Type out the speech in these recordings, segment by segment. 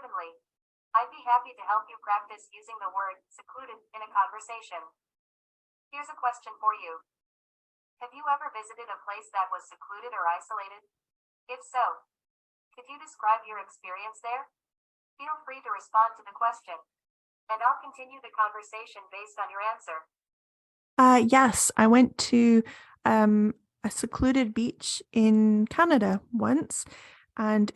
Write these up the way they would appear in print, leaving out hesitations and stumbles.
Certainly. I'd be happy to help you practice using the word secluded in a conversation. Here's a question for you. Have you ever visited a place that was secluded or isolated? If so, could you describe your experience there? Feel free to respond to the question, and I'll continue the conversation based on your answer. Yes, I went to a secluded beach in Canada once, and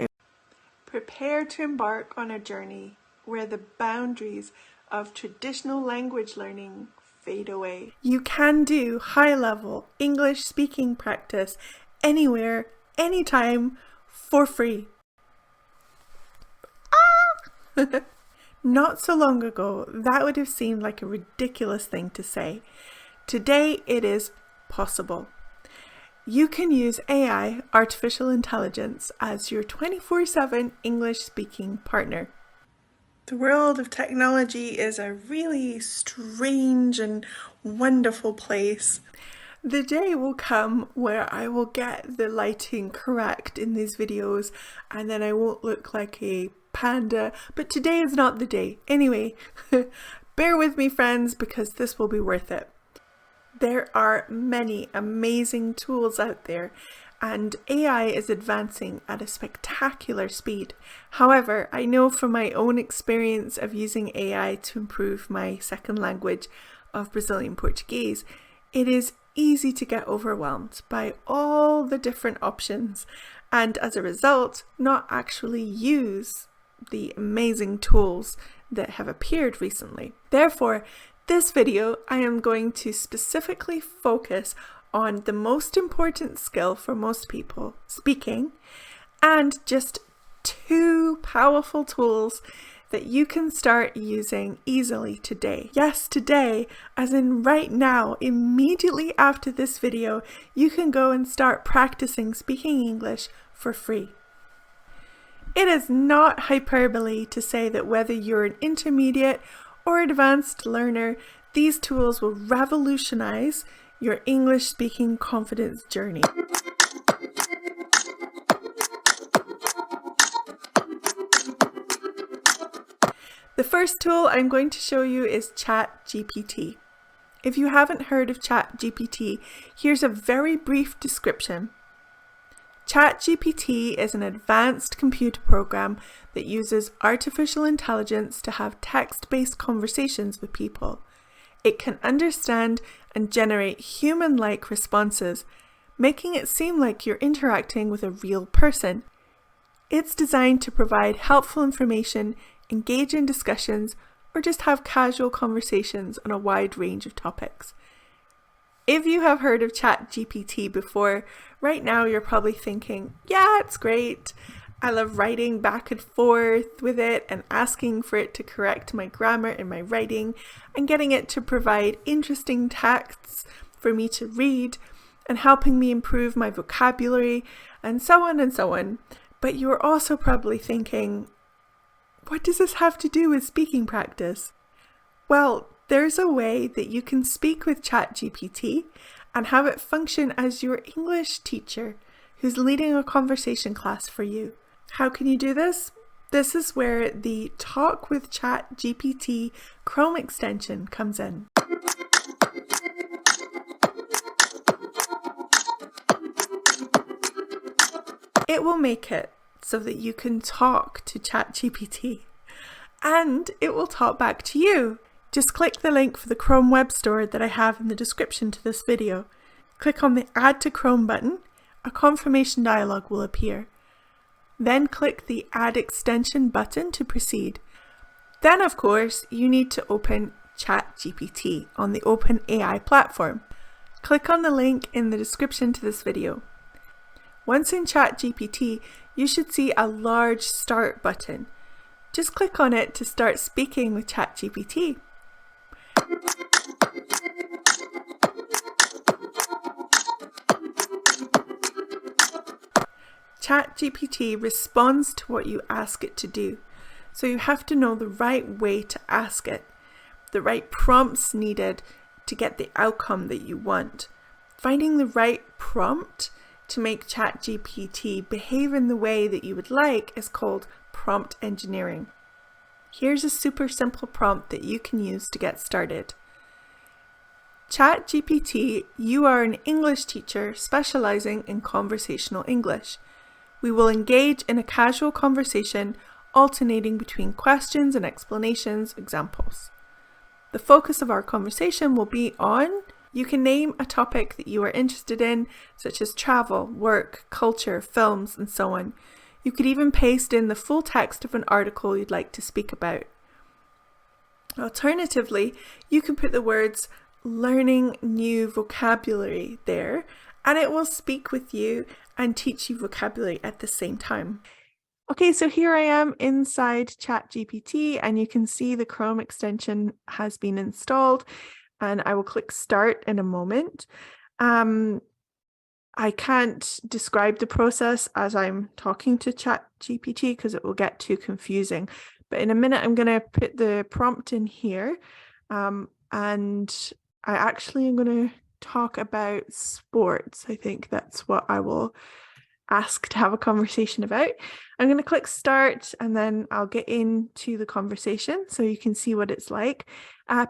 prepare to embark on a journey where the boundaries of traditional language learning fade away. You can do high-level English speaking practice anywhere, anytime, for free. Not so long ago, that would have seemed like a ridiculous thing to say. Today, it is possible. You can use AI, artificial intelligence, as your 24/7 English speaking partner. The world of technology is a really strange and wonderful place. The day will come where I will get the lighting correct in these videos and then I won't look like a panda, but today is not the day. Anyway, bear with me friends because this will be worth it. There are many amazing tools out there and AI is advancing at a spectacular speed. However, I know from my own experience of using AI to improve my second language of Brazilian Portuguese, it is easy to get overwhelmed by all the different options and as a result, not actually use the amazing tools that have appeared recently. Therefore, this video, I am going to specifically focus on the most important skill for most people, speaking, and just 2 powerful tools that you can start using easily today. Yes, today, as in right now, immediately after this video, you can go and start practicing speaking English for free. It is not hyperbole to say that whether you're an intermediate or advanced learner, these tools will revolutionize your English speaking confidence journey. The first tool I'm going to show you is Chat GPT. If you haven't heard of Chat GPT, here's a very brief description. Chat GPT is an advanced computer program that uses artificial intelligence to have text-based conversations with people. It can understand and generate human-like responses, making it seem like you're interacting with a real person. It's designed to provide helpful information, engage in discussions, or just have casual conversations on a wide range of topics. If you have heard of Chat GPT before, right now you're probably thinking, yeah, it's great. I love writing back and forth with it and asking for it to correct my grammar in my writing and getting it to provide interesting texts for me to read and helping me improve my vocabulary and so on and so on. But you're also probably thinking, what does this have to do with speaking practice? Well, there's a way that you can speak with Chat GPT and have it function as your English teacher who's leading a conversation class for you. How can you do this? This is where the Talk with Chat GPT Chrome extension comes in. It will make it so that you can talk to Chat GPT and it will talk back to you. Just click the link for the Chrome web store that I have in the description to this video. Click on the Add to Chrome button. A confirmation dialog will appear. Then click the Add Extension button to proceed. Then, of course, you need to open Chat GPT on the OpenAI platform. Click on the link in the description to this video. Once in Chat GPT, you should see a large Start button. Just click on it to start speaking with Chat GPT. Chat GPT responds to what you ask it to do, so you have to know the right way to ask it, the right prompts needed to get the outcome that you want. Finding the right prompt to make Chat GPT behave in the way that you would like is called prompt engineering. Here's a super simple prompt that you can use to get started. Chat GPT, you are an English teacher specializing in conversational English. We will engage in a casual conversation alternating between questions and explanations, examples. The focus of our conversation will be on, you can name a topic that you are interested in, such as travel, work, culture, films, and so on. You could even paste in the full text of an article you'd like to speak about. Alternatively, you can put the words learning new vocabulary there, and it will speak with you and teach you vocabulary at the same time. Okay, so here I am inside Chat GPT, and you can see the Chrome extension has been installed, and I will click start in a moment. I can't describe the process as I'm talking to Chat GPT because it will get too confusing. But in a minute, I'm going to put the prompt in here, and I actually am going to talk about sports. I think that's what I will ask to have a conversation about. I'm going to click start and then I'll get into the conversation so you can see what it's like.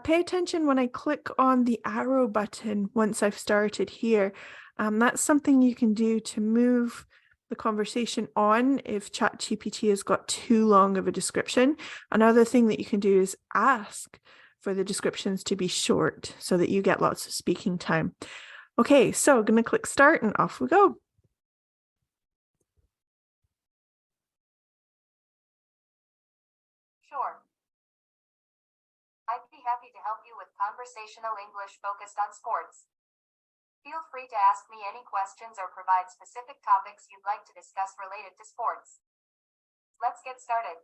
Pay attention when I click on the arrow button once I've started here. That's something you can do to move the conversation on if ChatGPT has got too long of a description. Another thing that you can do is ask for the descriptions to be short so that you get lots of speaking time. Okay, so I'm going to click start and off we go. Sure. I'd be happy to help you with conversational English focused on sports. Feel free to ask me any questions or provide specific topics you'd like to discuss related to sports. Let's get started.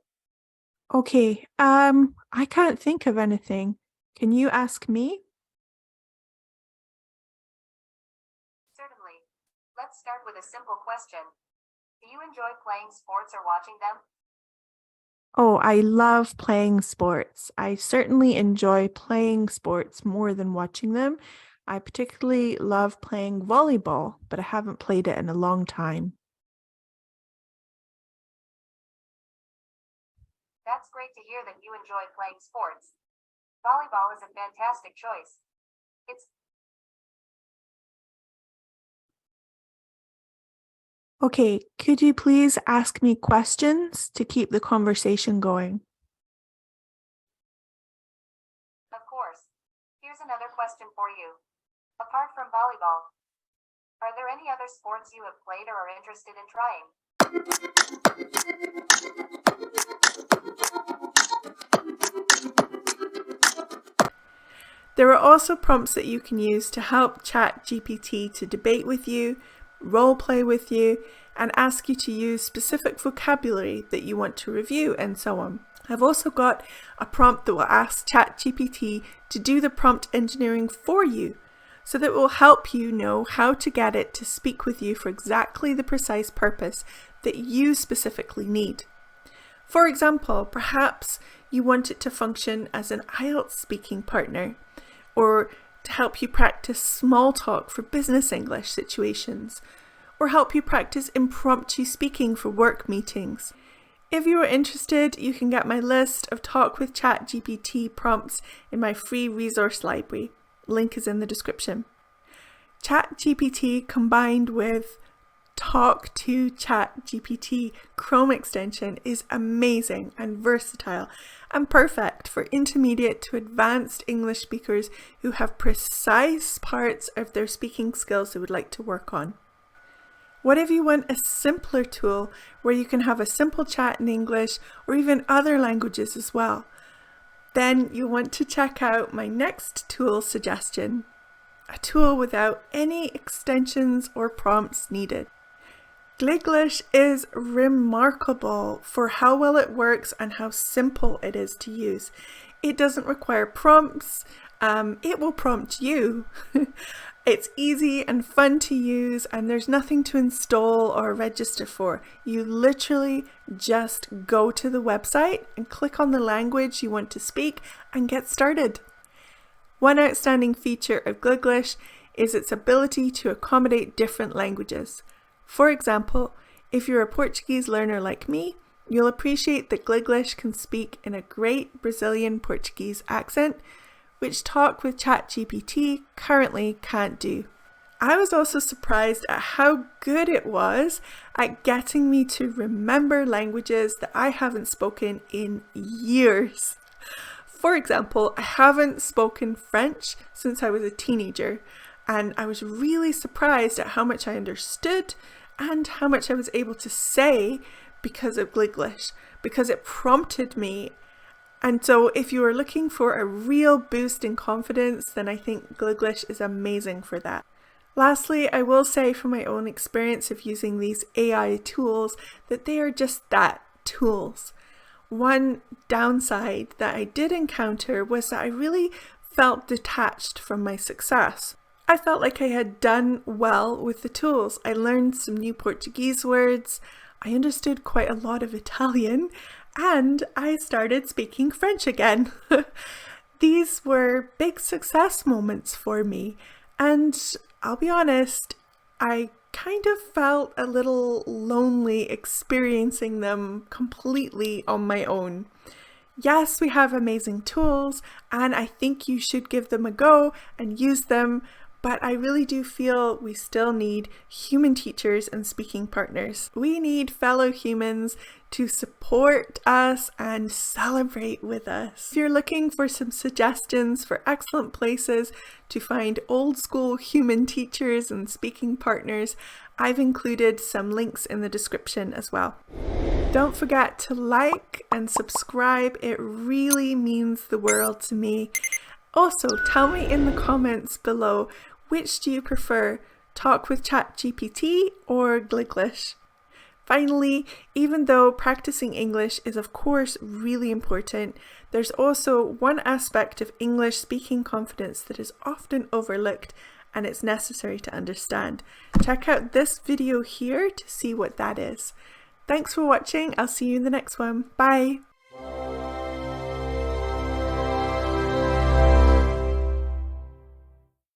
Okay, I can't think of anything. Can you ask me? Certainly. Let's start with a simple question. Do you enjoy playing sports or watching them? Oh, I love playing sports. I certainly enjoy playing sports more than watching them. I particularly love playing volleyball, but I haven't played it in a long time. That's great to hear that you enjoy playing sports. Volleyball is a fantastic choice. Okay, could you please ask me questions to keep the conversation going? Of course. Here's another question for you. Apart from volleyball, are there any other sports you have played or are interested in trying? There are also prompts that you can use to help ChatGPT to debate with you, role play with you, and ask you to use specific vocabulary that you want to review and so on. I've also got a prompt that will ask ChatGPT to do the prompt engineering for you, so that it will help you know how to get it to speak with you for exactly the precise purpose that you specifically need. For example, perhaps you want it to function as an IELTS speaking partner, or to help you practice small talk for business English situations, or help you practice impromptu speaking for work meetings. If you are interested, you can get my list of Talk with ChatGPT prompts in my free resource library. Link is in the description. ChatGPT combined with Talk to ChatGPT Chrome extension is amazing and versatile and perfect for intermediate to advanced English speakers who have precise parts of their speaking skills they would like to work on. What if you want a simpler tool where you can have a simple chat in English or even other languages as well? Then you'll want to check out my next tool suggestion, a tool without any extensions or prompts needed. Gliglish is remarkable for how well it works and how simple it is to use. It doesn't require prompts. It will prompt you. It's easy and fun to use, and there's nothing to install or register for. You literally just go to the website and click on the language you want to speak and get started. One outstanding feature of Gliglish is its ability to accommodate different languages. For example, if you're a Portuguese learner like me, You'll appreciate that Gliglish can speak in a great Brazilian Portuguese accent, which Talk with Chat GPT currently can't do. I was also surprised at how good it was at getting me to remember languages that I haven't spoken in years. For example, I haven't spoken French since I was a teenager, and I was really surprised at how much I understood and how much I was able to say because of Gliglish, because it prompted me. And so if you are looking for a real boost in confidence, then I think Gliglish is amazing for that. Lastly, I will say from my own experience of using these AI tools that they are just that, tools. One downside that I did encounter was that I really felt detached from my success. I felt like I had done well with the tools. I learned some new Portuguese words, I understood quite a lot of Italian, and I started speaking French again. These were big success moments for me, and I'll be honest, I kind of felt a little lonely experiencing them completely on my own. Yes, we have amazing tools, and I think you should give them a go and use them, but I really do feel we still need human teachers and speaking partners. We need fellow humans to support us and celebrate with us. If you're looking for some suggestions for excellent places to find old school human teachers and speaking partners, I've included some links in the description as well. Don't forget to like and subscribe. It really means the world to me. Also, tell me in the comments below, which do you prefer, Talk with Chat GPT or Gliglish? Finally, even though practicing English is of course really important, there's also one aspect of English speaking confidence that is often overlooked, and it's necessary to understand. Check out this video here to see what that is. Thanks for watching. I'll see you in the next one. Bye!